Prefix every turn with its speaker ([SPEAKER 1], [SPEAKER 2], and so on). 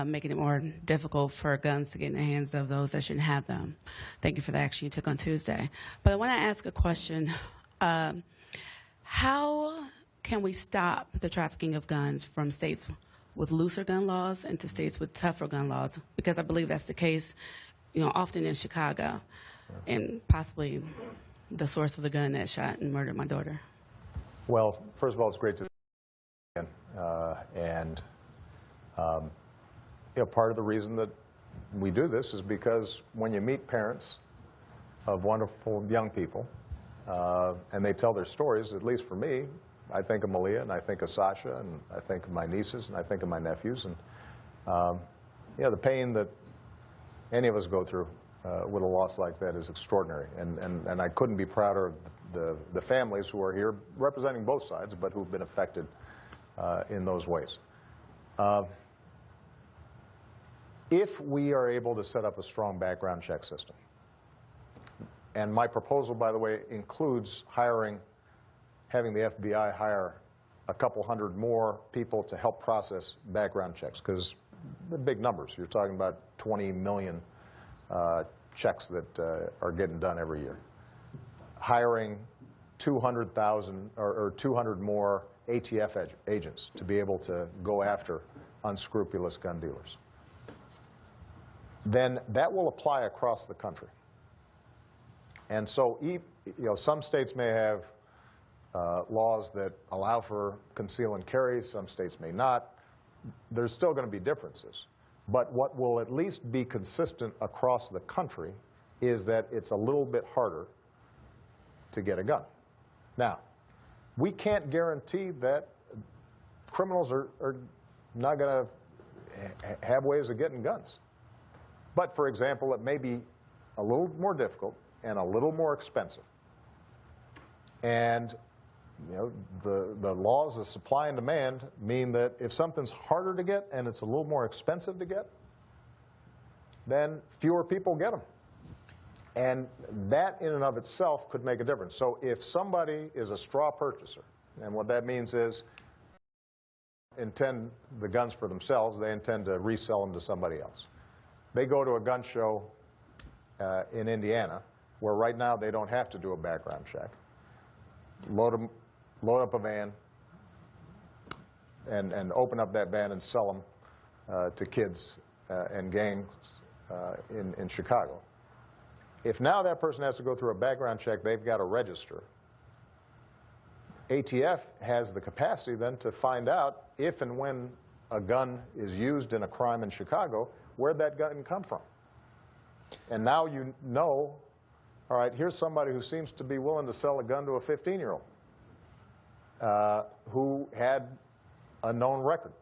[SPEAKER 1] making it more difficult for guns to get in the hands of those that shouldn't have them. Thank you for the action you took on Tuesday. But I want to ask a question. How can we stop the trafficking of guns from states with looser gun laws into states with tougher gun laws? Because I believe that's the case, often in Chicago, and possibly the source of the gun that shot and murdered my daughter.
[SPEAKER 2] Well, first of all, it's great to see you again. Part of the reason that we do this is because when you meet parents of wonderful young people and they tell their stories, at least for me, I think of Malia and I think of Sasha and I think of my nieces and I think of my nephews. And the pain that any of us go through with a loss like that is extraordinary. And I couldn't be prouder of the families who are here representing both sides, but who've been affected in those ways. If we are able to set up a strong background check system, and my proposal, by the way, includes having the FBI hire a couple hundred more people to help process background checks, because they're big numbers. You're talking about 20 million checks that are getting done every year. Hiring 200,000 or 200 more ATF agents to be able to go after unscrupulous gun dealers. Then that will apply across the country. And so, some states may have laws that allow for conceal and carry, some states may not. There's still going to be differences. But what will at least be consistent across the country is that it's a little bit harder to get a gun. Now, we can't guarantee that criminals are not going to have ways of getting guns. But, for example, it may be a little more difficult and a little more expensive. And the laws of supply and demand mean that if something's harder to get and it's a little more expensive to get, then fewer people get them. And that in and of itself could make a difference. So if somebody is a straw purchaser, and what that means is intend the guns for themselves, they intend to resell them to somebody else. They go to a gun show in Indiana, where right now they don't have to do a background check. Load up a van and open up that van and sell them to kids and gangs in Chicago. If now that person has to go through a background check, they've got to register. ATF has the capacity then to find out if and when a gun is used in a crime in Chicago, where'd that gun come from? And now you know, all right, here's somebody who seems to be willing to sell a gun to a 15-year-old who had a known record.